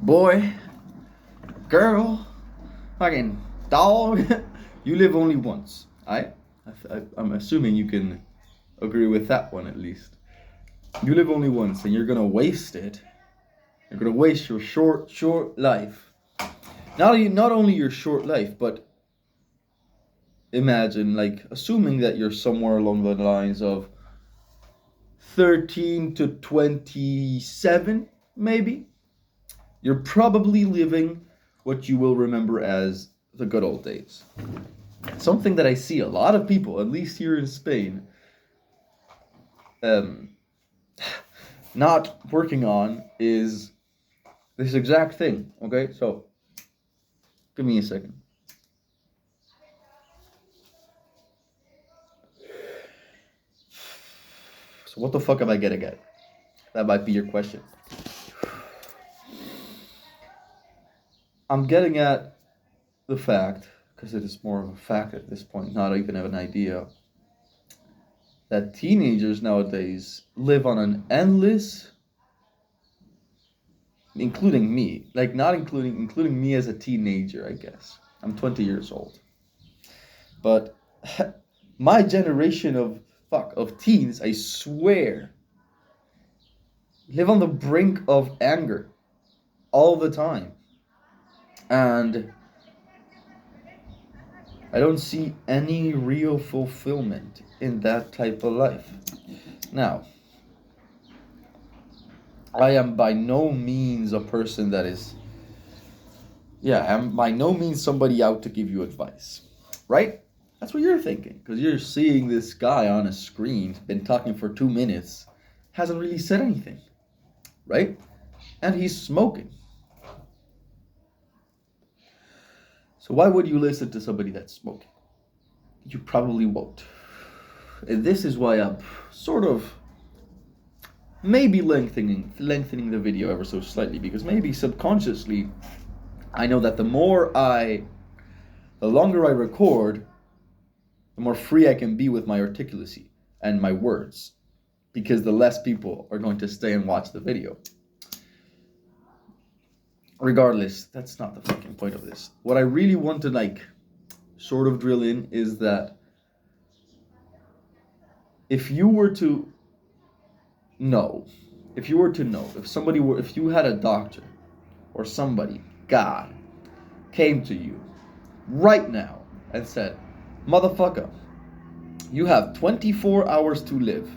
boy, girl, fucking dog, you live only once. I'm assuming you can agree with that one at least. You live only once, and you're gonna waste it. You're gonna waste your short life. Not only your short life, but imagine, like, assuming that you're somewhere along the lines of 13 to 27, maybe. You're probably living what you will remember as the good old days. Something that I see a lot of people, at least here in Spain, not working on is this exact thing. Okay, so give me a second. So what the fuck am I getting at? That might be your question. I'm getting at the fact, because it is more of a fact at this point, not even an idea, that teenagers nowadays live on an endless, including me, like not including me as a teenager, I guess. I'm 20 years old. But my generation of teens, I swear, live on the brink of anger all the time. And I don't see any real fulfillment in that type of life. Now, I am by no means a person that is, I'm by no means somebody out to give you advice, right? That's what you're thinking, because you're seeing this guy on a screen, been talking for 2 minutes, hasn't really said anything, right? And he's smoking. So why would you listen to somebody that's smoking? You probably won't. And this is why I'm sort of maybe lengthening the video ever so slightly, because maybe subconsciously I know that the longer I record, the more free I can be with my articulacy and my words, because the less people are going to stay and watch the video. Regardless, that's not the fucking point of this. What I really want to sort of drill in is that if you were to know, if you had a doctor or somebody, God, came to you right now and said, motherfucker, you have 24 hours to live.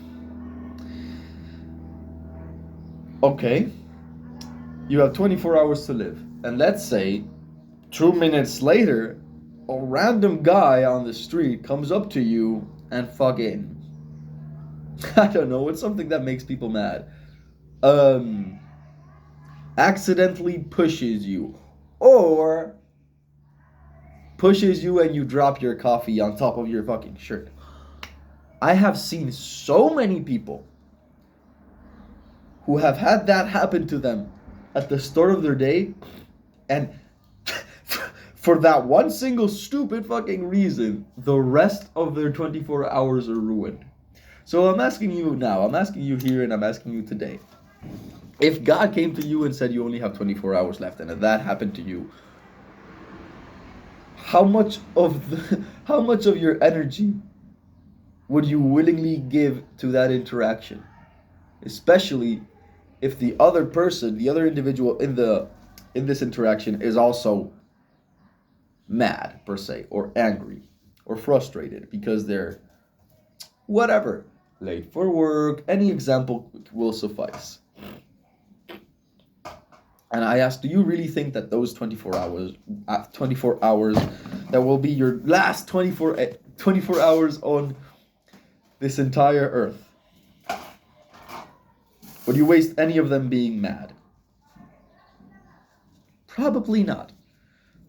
Okay, you have 24 hours to live. And let's say 2 minutes later, a random guy on the street comes up to you and fucking, I don't know, it's something that makes people mad. Accidentally pushes you, or pushes you and you drop your coffee on top of your fucking shirt. I have seen so many people who have had that happen to them at the start of their day, and for that one single stupid fucking reason, the rest of their 24 hours are ruined. So I'm asking you now, I'm asking you here, and I'm asking you today. If God came to you and said you only have 24 hours left, and if that happened to you, how much of your energy would you willingly give to that interaction? Especially if the other person, the other individual in this interaction is also mad, per se, or angry, or frustrated because they're whatever, late for work, any example will suffice. And I ask, do you really think that those 24 hours that will be your last 24 hours on this entire earth, would you waste any of them being mad? Probably not.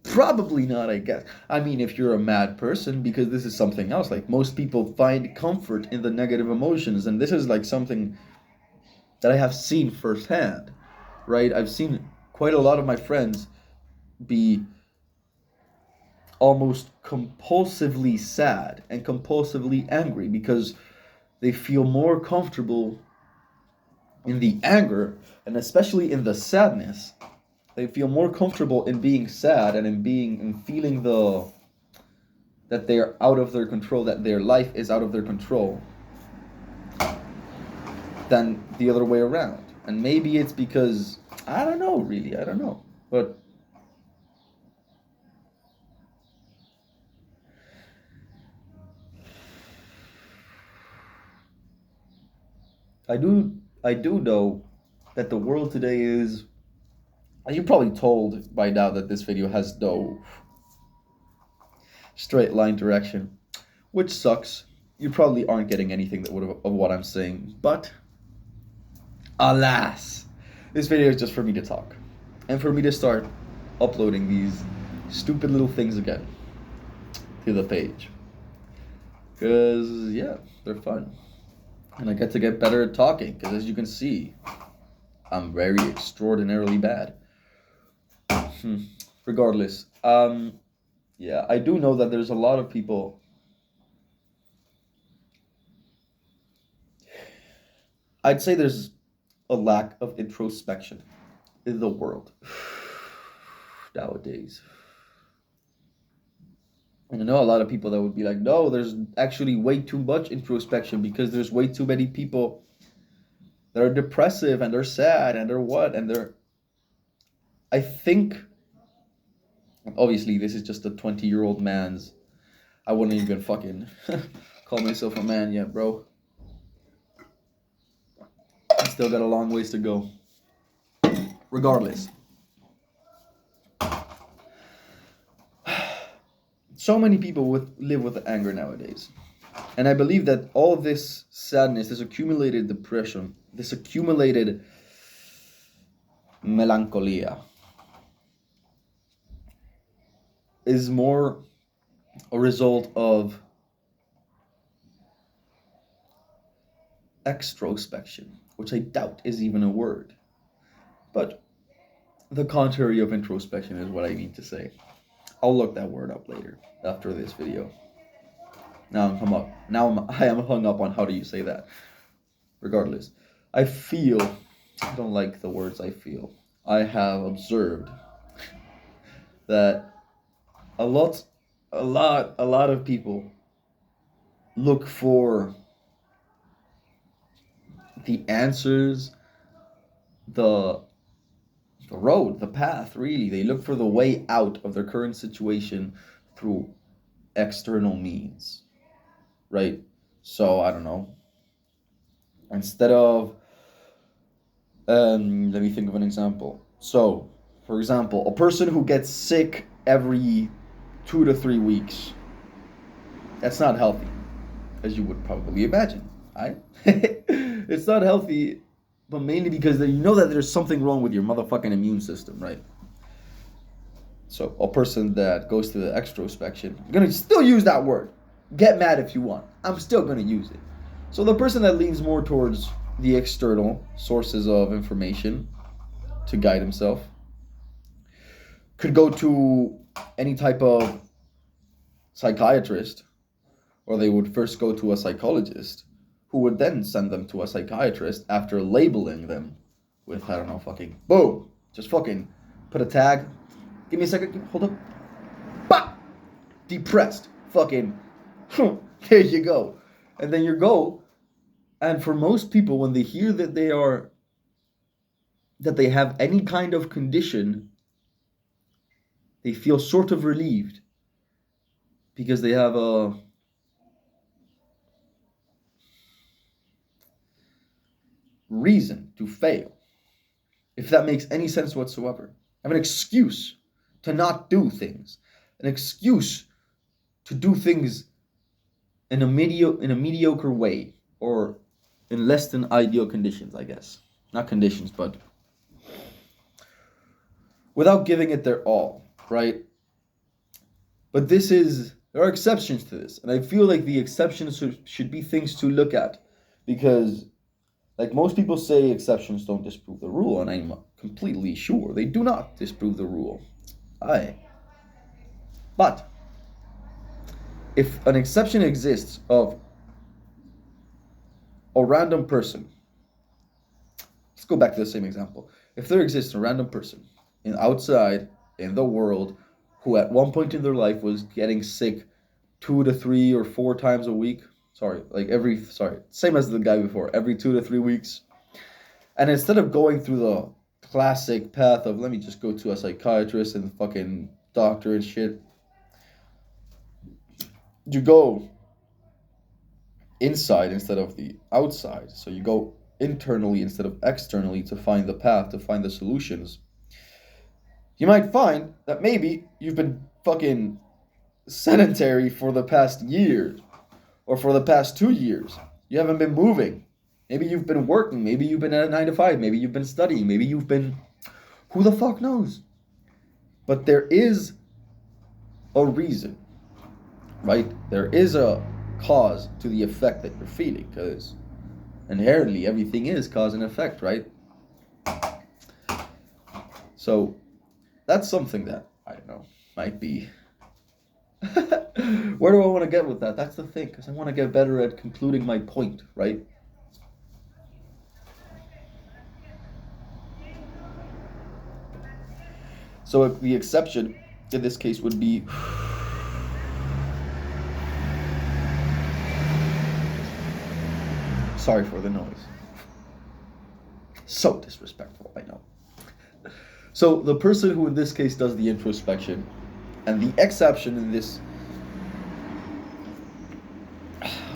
Probably not, I guess. I mean, if you're a mad person, because this is something else. Like, most people find comfort in the negative emotions, and this is like something that I have seen firsthand, right? I've seen quite a lot of my friends be almost compulsively sad and compulsively angry because they feel more comfortable in the anger, and especially in the sadness, They feel more comfortable in being sad and in feeling that they are out of their control, that their life is out of their control, than the other way around. And maybe it's because, I don't know, really, I don't know. But I do know that the world today is, you're probably told by now that this video has no straight line direction, which sucks. You probably aren't getting anything of what I'm saying, but alas, this video is just for me to talk and for me to start uploading these stupid little things again to the page, because yeah, they're fun and I get to get better at talking, because as you can see, I'm very extraordinarily bad. Regardless, yeah, I do know that there's a lot of people. I'd say there's a lack of introspection in the world nowadays. And I know a lot of people that would be like, no, there's actually way too much introspection because there's way too many people that are depressive and they're sad and they're what and they're. I think, obviously, this is just a 20-year-old man's. I wouldn't even fucking call myself a man yet, bro. I still got a long ways to go. Regardless. So many people live with anger nowadays. And I believe that all this sadness, this accumulated depression, this accumulated melancholia is more a result of extrospection, which I doubt is even a word. But the contrary of introspection is what I mean to say. I'll look that word up later after this video. I am hung up on how do you say that. Regardless, I don't like the words I feel. I have observed that a lot of people look for the answers, the road, the path, really. They look for the way out of their current situation through external means, right? So, I don't know. Instead of, let me think of an example. So, for example, a person who gets sick every 2 to 3 weeks, that's not healthy, as you would probably imagine, right? It's not healthy, but mainly because you know that there's something wrong with your motherfucking immune system, right? So a person that goes to the extrospection, I'm gonna still use that word. Get mad if you want. I'm still gonna use it. So the person that leans more towards the external sources of information to guide himself could go to any type of psychiatrist, or they would first go to a psychologist, who would then send them to a psychiatrist after labeling them with, I don't know, fucking, boom, just fucking put a tag. Give me a second, hold up. Bah! Depressed. Fucking, there you go. And then you go, and for most people, when they hear that they have any kind of condition, they feel sort of relieved because they have a reason to fail, if that makes any sense whatsoever. I have an excuse to not do things, an excuse to do things in a mediocre way, or in less than ideal conditions, I guess. Not conditions, but without giving it their all, right? But there are exceptions to this, and I feel like the exceptions should be things to look at, because like most people say, exceptions don't disprove the rule, and I'm completely sure they do not disprove the rule. But if an exception exists of a random person, let's go back to the same example. If there exists a random person outside in the world who at one point in their life was getting sick 2 to 3 or 4 times a week. Same as the guy before, every 2 to 3 weeks. And instead of going through the classic path of let me just go to a psychiatrist and fucking doctor and shit, you go inside instead of the outside. So you go internally instead of externally to find the path, to find the solutions. You might find that maybe you've been fucking sedentary for the past year or for the past 2 years. You haven't been moving. Maybe you've been working. Maybe you've been at a 9 to 5. Maybe you've been studying. Maybe you've been. Who the fuck knows? But there is a reason, right? There is a cause to the effect that you're feeling, because inherently everything is cause and effect, right? So that's something that, I don't know, might be. Where do I want to get with that? That's the thing, because I want to get better at concluding my point, right? So if the exception in this case would be sorry for the noise. So disrespectful, I know. So the person who in this case does the introspection, and the exception in this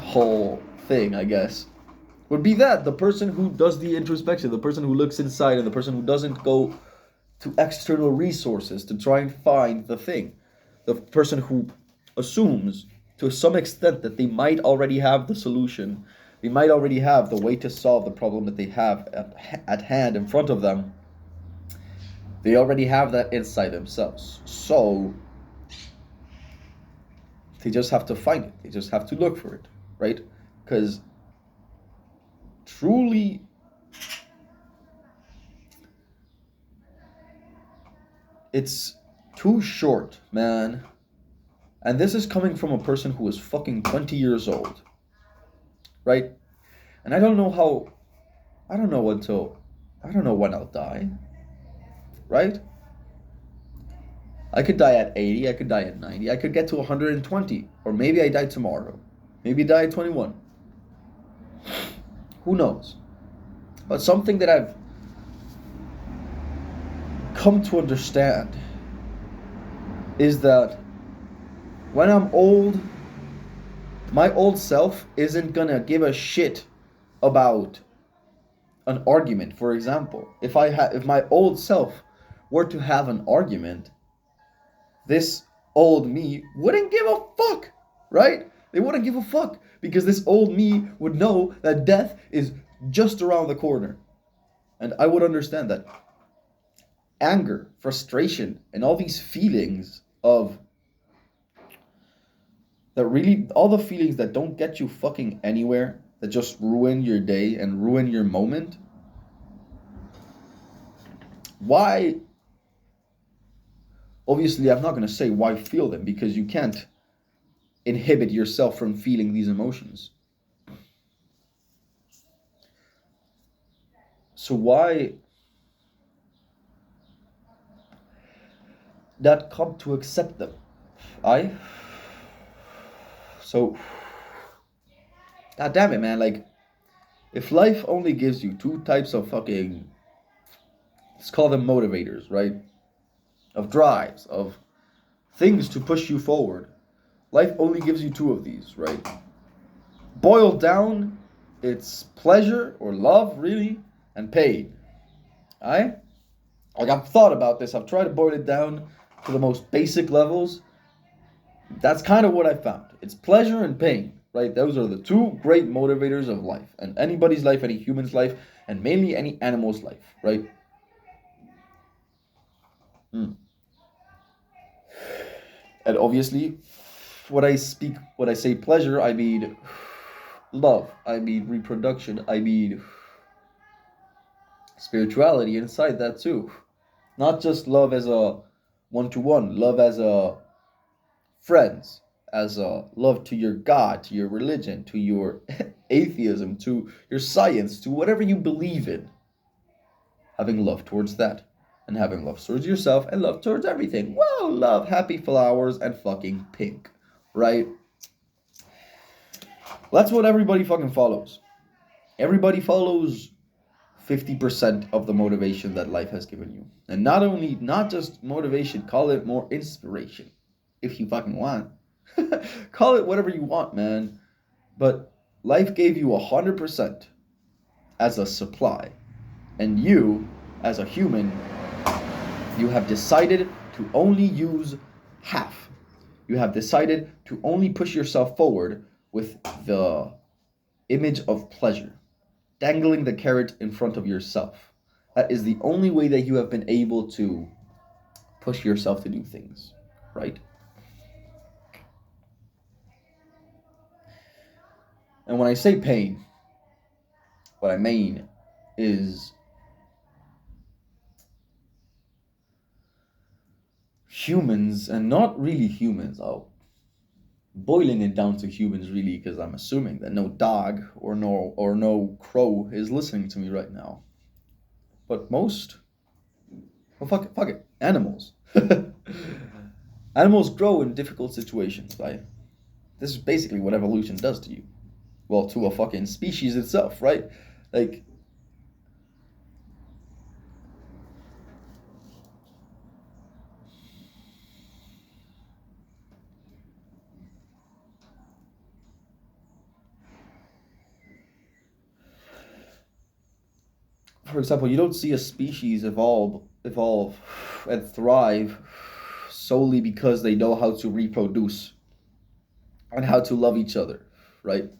whole thing, I guess, would be that the person who does the introspection, the person who looks inside, and the person who doesn't go to external resources to try and find the thing. The person who assumes to some extent that they might already have the solution, they might already have the way to solve the problem that they have at hand in front of them. They already have that inside themselves. So they just have to find it. They just have to look for it, right? Because truly, it's too short, man. And this is coming from a person who is fucking 20 years old, right? And I don't know when I'll die, right? I could die at 80, I could die at 90, I could get to 120, or maybe I die tomorrow. Maybe die at 21. Who knows? But something that I've come to understand is that when I'm old, my old self isn't gonna give a shit about an argument. For example, if my old self were to have an argument, this old me wouldn't give a fuck, right? They wouldn't give a fuck, because this old me would know that death is just around the corner. And I would understand that anger, frustration, and all these feelings of that really, all the feelings that don't get you fucking anywhere, that just ruin your day and ruin your moment. Why? Obviously, I'm not going to say why feel them, because you can't inhibit yourself from feeling these emotions. So why not come to accept them? So, god damn it, man, like, if life only gives you two types of fucking, let's call them motivators, right? Of drives, of things to push you forward. Life only gives you two of these, right? Boiled down, it's pleasure or love, really, and pain. Like, I've thought about this. I've tried to boil it down to the most basic levels. That's kind of what I found. It's pleasure and pain, right? Those are the two great motivators of life, and anybody's life, any human's life, and mainly any animal's life, right? And obviously, when I say pleasure, I mean love, I mean reproduction, I mean spirituality inside that too. Not just love as a one-to-one, love as a friends, as a love to your God, to your religion, to your atheism, to your science, to whatever you believe in. Having love towards that. and having love towards yourself and love towards everything. Whoa, love, happy flowers, and fucking pink, right? Well, that's what everybody fucking follows. Everybody follows 50% of the motivation that life has given you. And not just motivation, call it more inspiration if you fucking want. Call it whatever you want, man. But life gave you 100% as a supply. And you, as a human, you have decided to only use half. You have decided to only push yourself forward with the image of pleasure, dangling the carrot in front of yourself. That is the only way that you have been able to push yourself to do things, right? And when I say pain, what I mean is humans, and not really humans, boiling it down to humans really, because I'm assuming that no dog or no crow is listening to me right now. But most, well, fuck it, animals. Animals grow in difficult situations, right? This is basically what evolution does to you. Well, to a fucking species itself, right? Like, for example, you don't see a species evolve and thrive solely because they know how to reproduce and how to love each other, right?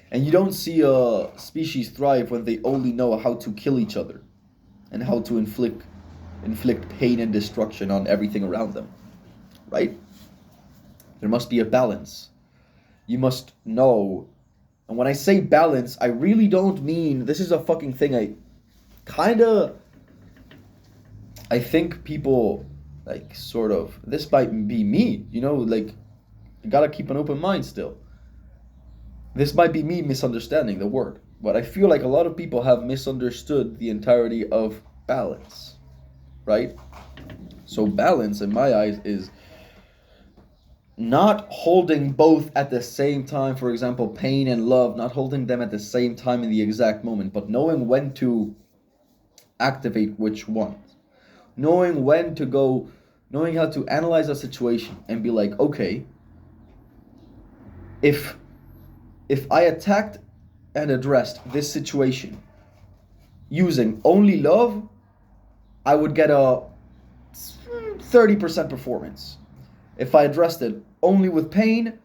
And you don't see a species thrive when they only know how to kill each other and how to inflict pain and destruction on everything around them, right? There must be a balance. You must know. And when I say balance, I really don't mean, this is a fucking thing I think people, like, sort of, this might be me, like, you gotta keep an open mind still. This might be me misunderstanding the word, but I feel like a lot of people have misunderstood the entirety of balance, right? So balance, in my eyes, is not holding both at the same time. For example, pain and love, not holding them at the same time in the exact moment, but knowing when to activate which one. Knowing when to go, knowing how to analyze a situation and be like, okay, if I attacked and addressed this situation using only love, I would get a 30% performance. If I addressed it only with pain,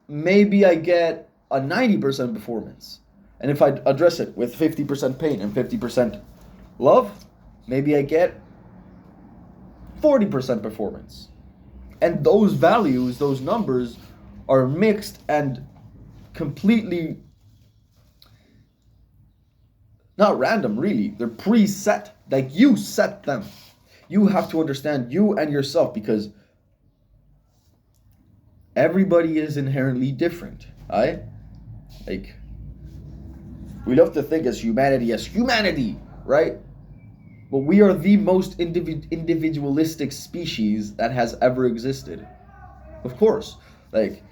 maybe I get a 90% performance. And if I address it with 50% pain and 50% love, maybe I get 40% performance. And those values, those numbers, are mixed and completely not random, really. They're preset. Like, you set them. You have to understand you and yourself, because everybody is inherently different, right? Like, we love to think as humanity, right? But we are the most individualistic species that has ever existed. Of course. Like,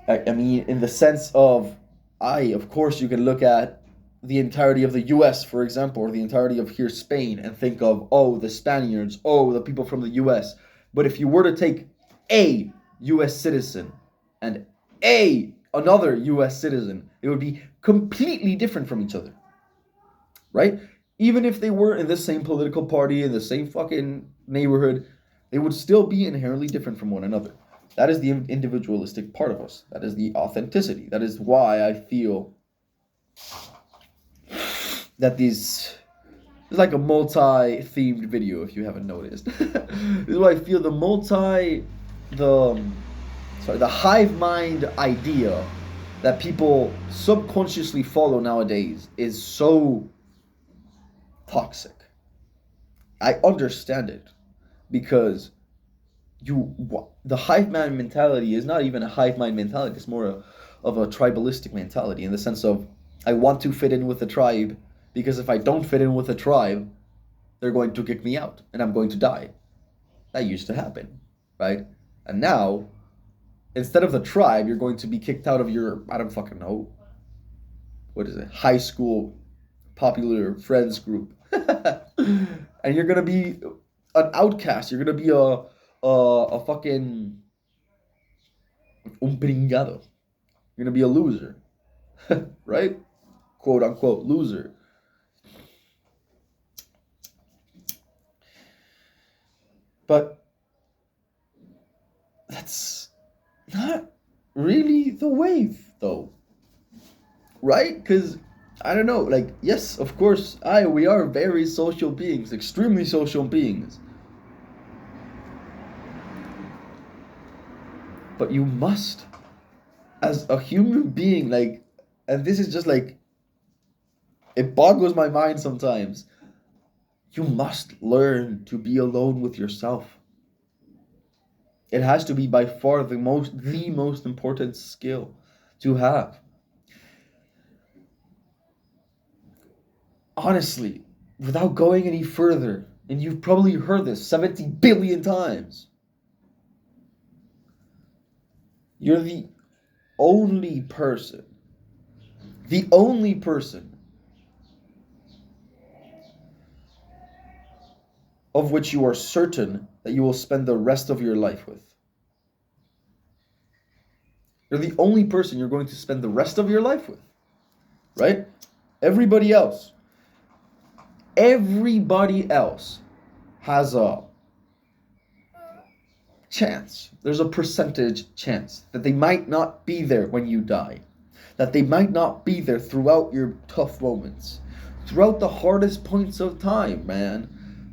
I mean, in the sense of, of course, you can look at the entirety of the US, for example, or the entirety of here, Spain, and think of, the Spaniards, the people from the US. But if you were to take a US citizen and another US citizen, it would be completely different from each other, right? Even if they were in the same political party, in the same fucking neighborhood, they would still be inherently different from one another. That is the individualistic part of us. That is the authenticity. That is why I feel that this is like a multi-themed video, if you haven't noticed. This is why I feel the hive mind idea that people subconsciously follow nowadays is so toxic. I understand it, because the hive mind mentality is not even a hive mind mentality. It's more of a tribalistic mentality, in the sense of, I want to fit in with the tribe, because if I don't fit in with a tribe, they're going to kick me out and I'm going to die. That used to happen, right? And now, instead of the tribe, you're going to be kicked out of your, I don't fucking know, what is it, high school popular friends group. And you're going to be an outcast. You're going to be a fucking un pringado. You're going to be a loser, right? Quote unquote loser. But that's not really the wave, though. Right? Because, I don't know, like, yes, of course, we are very social beings, extremely social beings. But you must, as a human being, like, and this is just like, it boggles my mind sometimes. You must learn to be alone with yourself. It has to be by far the most important skill to have. Honestly, without going any further, and you've probably heard this 70 billion times, you're the only person of which you are certain that you will spend the rest of your life with. You're the only person you're going to spend the rest of your life with, right? Everybody else has a chance. There's a percentage chance that they might not be there when you die, that they might not be there throughout your tough moments, throughout the hardest points of time, man.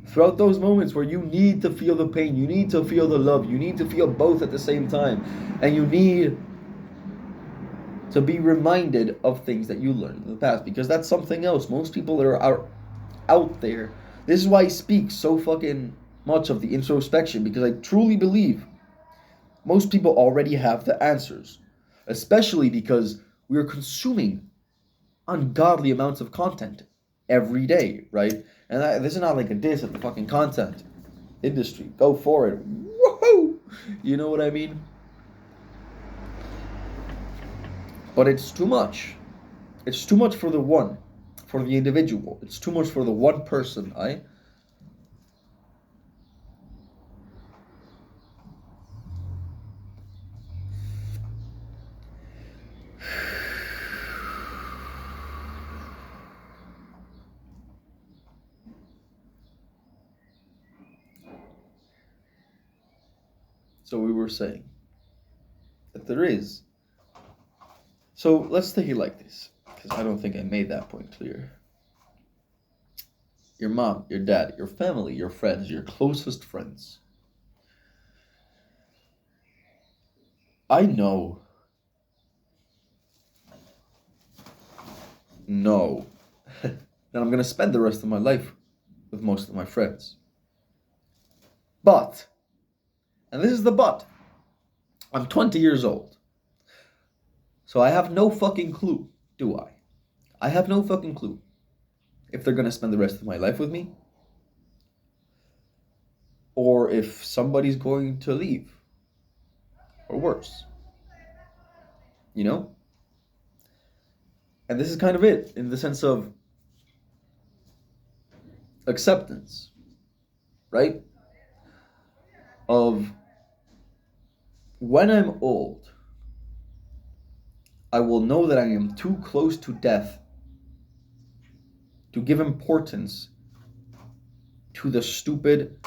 Throughout those moments where you need to feel the pain, you need to feel the love, you need to feel both at the same time, and you need to be reminded of things that you learned in the past, because that's something else. Most people are out there. This is why I speak so fucking much of the introspection, because I truly believe most people already have the answers, especially because we are consuming ungodly amounts of content every day, right? And this is not like a diss at the fucking content industry. Go for it. Woohoo! You know what I mean? But it's too much. It's too much for the individual. It's too much for the one person, So we were saying that there is. So let's take it like this, because I don't think I made that point clear. Your mom, your dad, your family, your friends, your closest friends. I know that I'm going to spend the rest of my life with most of my friends. But, and this is the but, I'm 20 years old. So I have no fucking clue, do I? I have no fucking clue if they're going to spend the rest of my life with me, or if somebody's going to leave, or worse. You know? And this is kind of it, in the sense of acceptance, right? Of when I'm old, I will know that I am too close to death to give importance to the stupid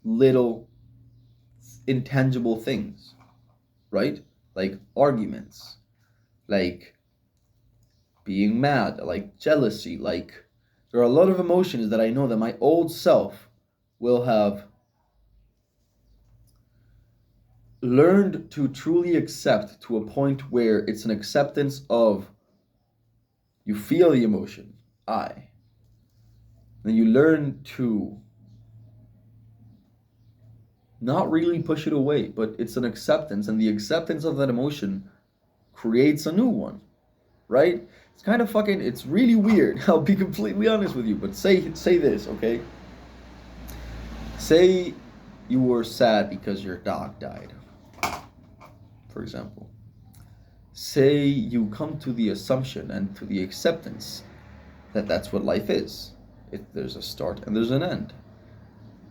little intangible things, right? Like arguments, like being mad, like jealousy, like there are a lot of emotions that I know that my old self will have learned to truly accept, to a point where it's an acceptance of, you feel the emotion, then you learn to not really push it away, but it's an acceptance, and the acceptance of that emotion creates a new one, right? It's kind of fucking, it's really weird. I'll be completely honest with you, but say this, okay? Say you were sad because your dog died, for example. Say you come to the assumption and to the acceptance that that's what life is. There's a start and there's an end.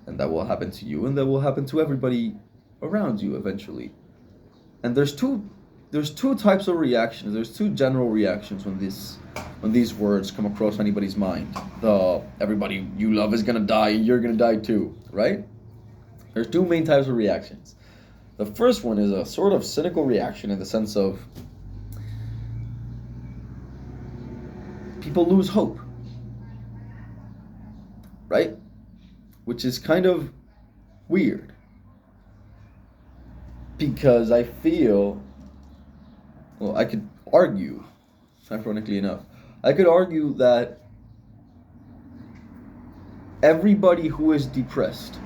And that will happen to you and that will happen to everybody around you eventually. And there's two types of reactions. There's two general reactions when these words come across anybody's mind. The everybody you love is gonna die and you're gonna die too, right? There's two main types of reactions. The first one is a sort of cynical reaction in the sense of people lose hope, right? Which is kind of weird because I feel, well, I could argue, ironically enough, I could argue that everybody who is depressed,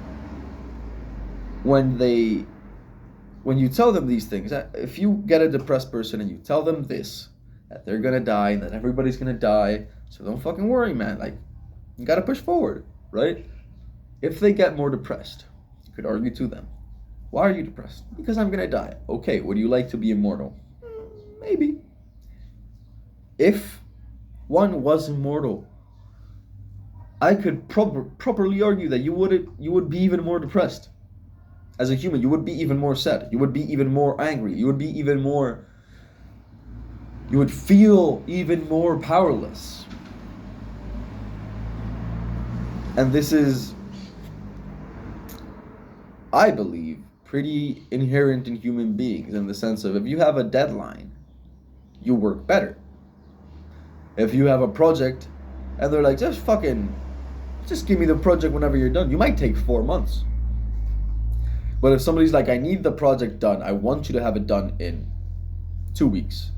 when you tell them these things, if you get a depressed person and you tell them this, that they're gonna die and that everybody's gonna die, so don't fucking worry, man, like, you gotta push forward, right? If they get more depressed, you could argue to them, why are you depressed? Because I'm gonna die. Okay, would you like to be immortal? Maybe. If one was immortal, I could properly argue that you would be even more depressed. As a human, you would be even more sad. You would be even more angry. You would feel even more powerless. And this is, I believe, pretty inherent in human beings in the sense of if you have a deadline, you work better. If you have a project and they're like, just give me the project whenever you're done, you might take 4 months. But if somebody's like, I need the project done, I want you to have it done in 2 weeks,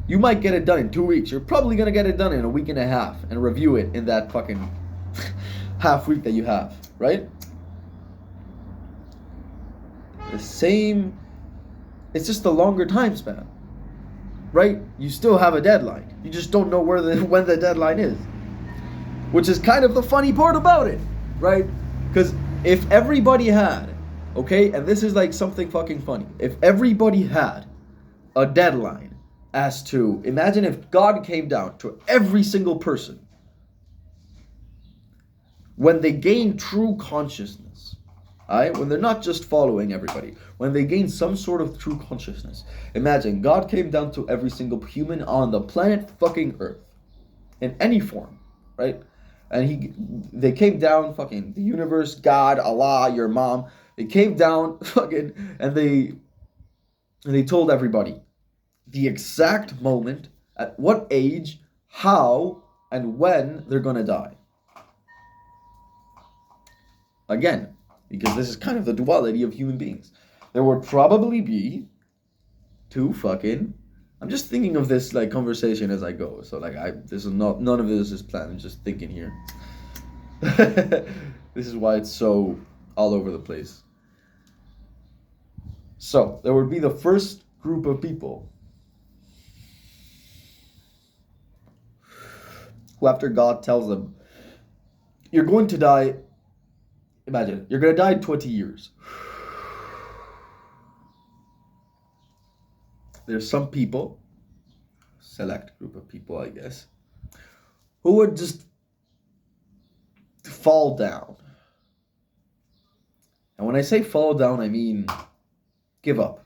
you might get it done in 2 weeks. You're probably gonna get it done in a week and a half and review it in that fucking half week that you have, right? The same, it's just a longer time span, right? You still have a deadline. You just don't know when the deadline is, which is kind of the funny part about it, right? Because if everybody had, okay, and this is like something fucking funny, if everybody had a deadline as to, imagine if God came down to every single person when they gain true consciousness, right? When they're not just following everybody, when they gain some sort of true consciousness. Imagine God came down to every single human on the planet fucking Earth in any form, right? And they came down, fucking the universe, God, Allah, your mom. They came down, fucking, and they told everybody the exact moment, at what age, how, and when they're gonna die. Again, because this is kind of the duality of human beings. There would probably be two fucking, I'm just thinking of this like conversation as I go. So like none of this is planned. I'm just thinking here. This is why it's so all over the place. So there would be the first group of people who, after God tells them, you're going to die, imagine, you're going to die in 20 years. There's some people, select group of people, I guess, who would just fall down. And when I say fall down, I mean give up.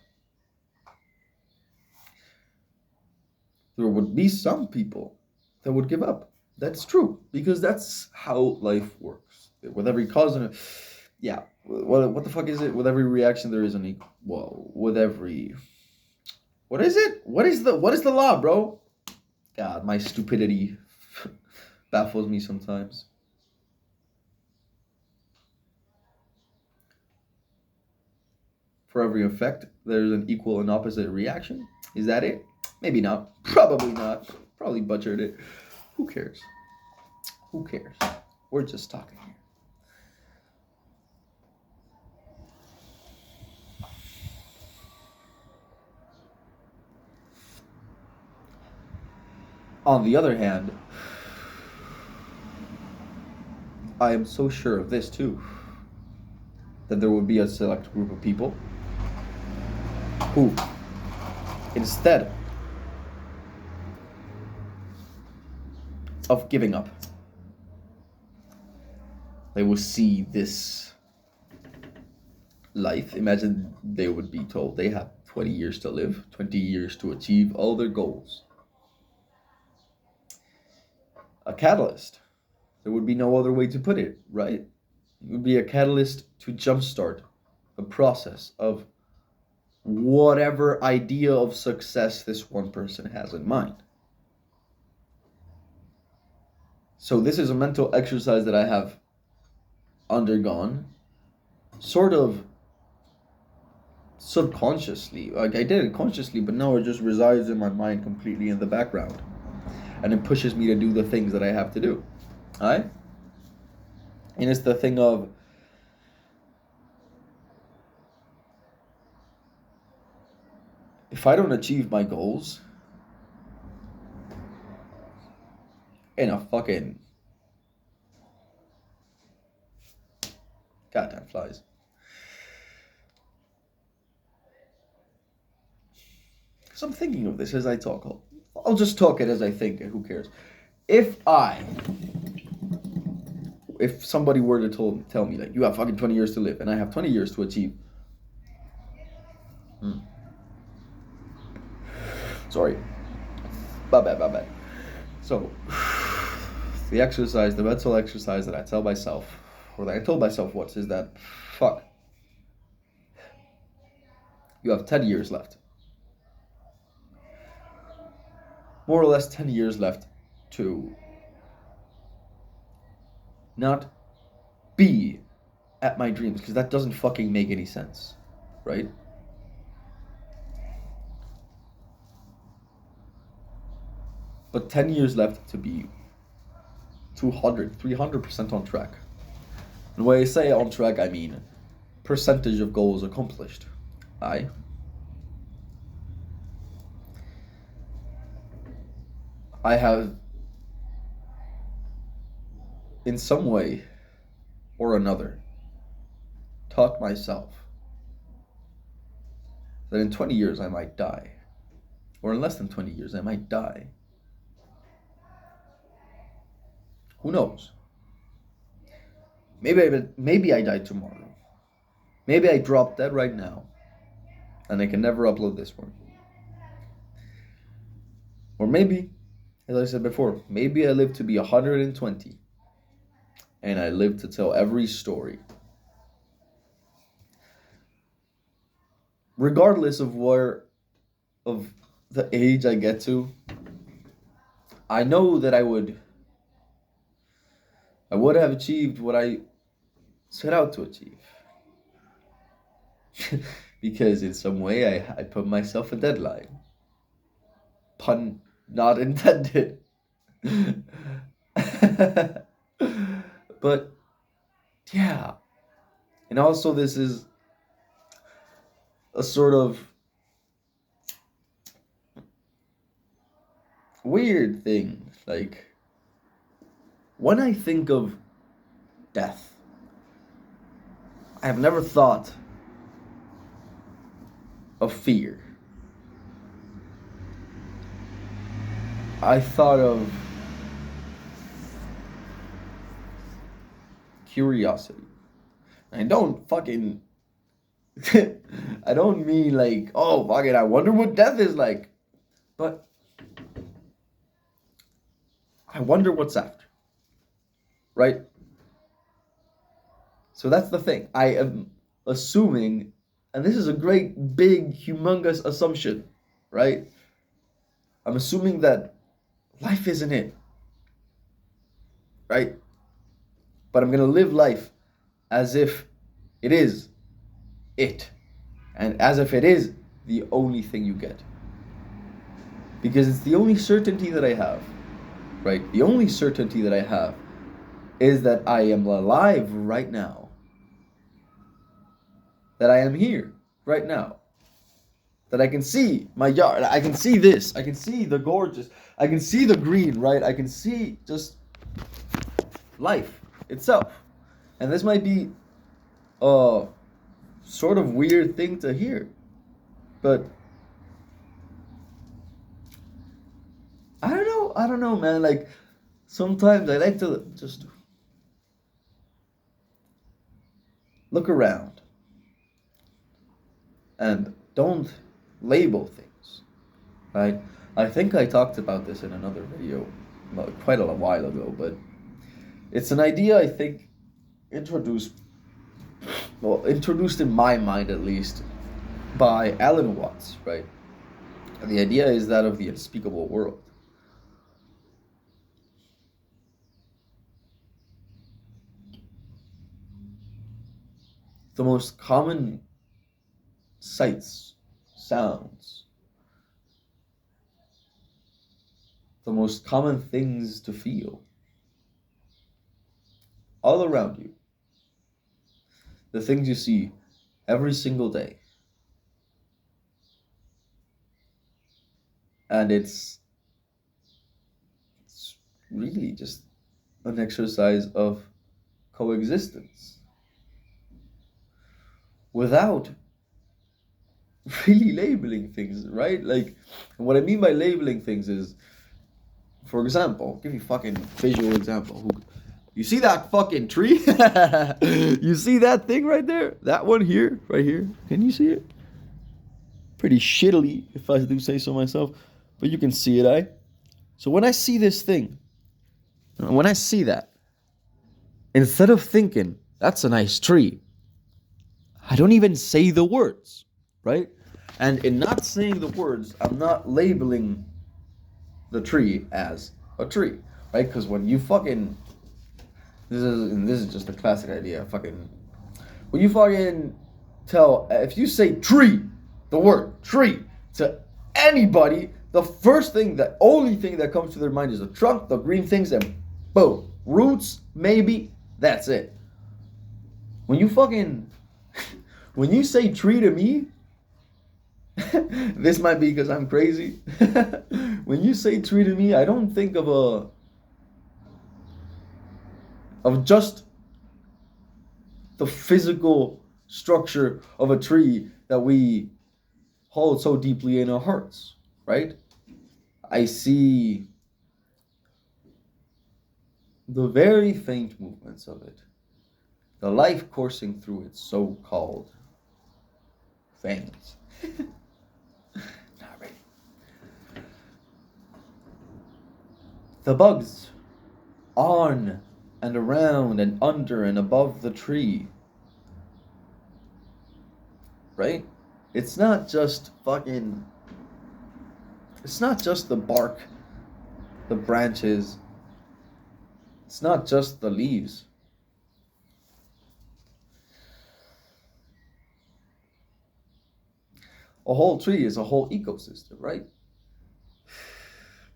There would be some people that would give up. That's true, because that's how life works. With every cause and what the fuck is it? With every reaction there is an equal. Well, with every, what is it? What is the law, bro? God, my stupidity baffles me sometimes. For every effect, there's an equal and opposite reaction. Is that it? Maybe not. Probably not. Probably butchered it. Who cares? Who cares? We're just talking here. On the other hand, I am so sure of this too, that there would be a select group of people who, instead of giving up, they will see this life. Imagine they would be told they have 20 years to live, 20 years to achieve all their goals. A catalyst. There would be no other way to put it, right? It would be a catalyst to jumpstart the process of whatever idea of success this one person has in mind. So this is a mental exercise that I have undergone sort of subconsciously. Like, I did it consciously, but now it just resides in my mind completely in the background, and it pushes me to do the things that I have to do. Alright? And it's the thing of, if I don't achieve my goals in a fucking goddamn flies. Because I'm thinking of this as I talk. I'll just talk it as I think it. Who cares? If somebody were to tell me, like, you have fucking 20 years to live, and I have 20 years to achieve. Sorry. My bad. So, the mental exercise that I tell myself, or that I told myself once, is that, fuck, you have 10 years left. More or less 10 years left to not be at my dreams, because that doesn't fucking make any sense, right? But 10 years left to be 300% on track. And when I say on track, I mean percentage of goals accomplished. I have, in some way or another, taught myself that in 20 years I might die, or in less than 20 years I might die. Who knows? Maybe I die tomorrow. Maybe I drop dead right now, and I can never upload this one. Or maybe, as I said before, maybe I live to be 120, and I live to tell every story. Regardless of the age I get to, I know that I would have achieved what I set out to achieve. Because in some way I put myself a deadline. Pun not intended. But yeah. And also, this is a sort of weird thing. Like, when I think of death, I have never thought of fear. I thought of curiosity. I don't fucking I don't mean like, oh fucking, I wonder what death is like. But I wonder what's after. Right? So that's the thing. I am assuming, and this is a great, big, humongous assumption, right? I'm assuming that life isn't it. Right? But I'm going to live life as if it is it. And as if it is the only thing you get. Because it's the only certainty that I have. Right? The only certainty that I have is that I am alive right now. That I am here right now. that I can see my yard. I can see this. I can see the gorgeous. I can see the green, right? I can see just life itself. And this might be a sort of weird thing to hear, but I don't know, man. Like, sometimes I like to just look around and don't label things, right? I think I talked about this in another video quite a while ago, but it's an idea I think introduced in my mind at least by Alan Watts, right? And the idea is that of the unspeakable world. The most common sights, sounds, the most common things to feel all around you, the things you see every single day. And it's really just an exercise of coexistence without really labeling things, right? Like, what I mean by labeling things is, for example, I'll give you a fucking visual example. You see that fucking tree? You see that thing right there? That one here, right here. Can you see it? Pretty shittily, if I do say so myself. But you can see it, eh? So when I see this thing, when I see that, instead of thinking, that's a nice tree, I don't even say the words, right? And in not saying the words, I'm not labeling the tree as a tree, right? Because when you fucking, this is just a classic idea, when you fucking if you say tree, the word tree, to anybody, the only thing that comes to their mind is the trunk, the green things, and boom, roots, maybe, that's it. When you say tree to me, this might be because I'm crazy. When you say tree to me, I don't think of just the physical structure of a tree that we hold so deeply in our hearts, right? I see the very faint movements of it, the life coursing through its so-called veins. Not really. The bugs on and around and under and above the tree, right? It's not just the bark, the branches, it's not just the leaves. A whole tree is a whole ecosystem, right?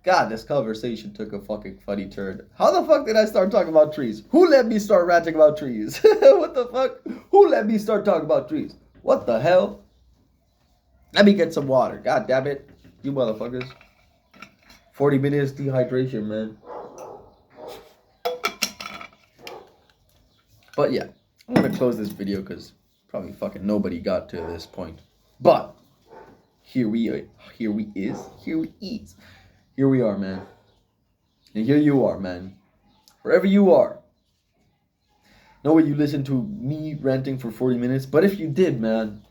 God, this conversation took a fucking funny turn. How the fuck did I start talking about trees? Who let me start ranting about trees? What the fuck? Who let me start talking about trees? What the hell? Let me get some water. God damn it. You motherfuckers. 40 minutes dehydration, man. But yeah, I'm gonna close this video because probably fucking nobody got to this point. But here we are, man. And here you are, man. Wherever you are. No way you listened to me ranting for 40 minutes, but if you did, man,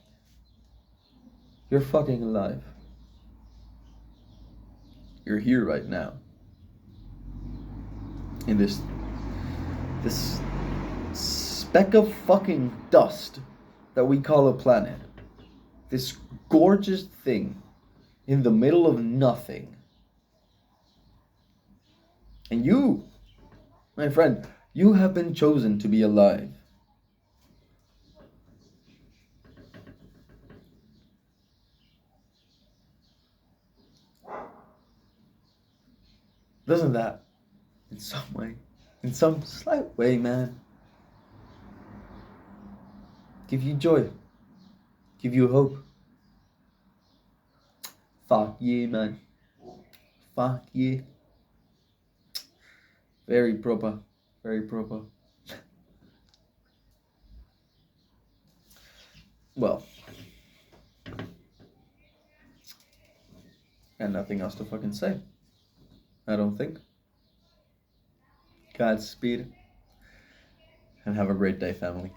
you're fucking alive. You're here right now. In this speck of fucking dust that we call a planet. This gorgeous thing in the middle of nothing. And you, my friend, you have been chosen to be alive. Doesn't that, in some slight way, man, give you joy, give you hope? Fuck yeah, man. Fuck yeah. Very proper. Very proper. Well, and nothing else to fucking say. I don't think. Godspeed. And have a great day, family.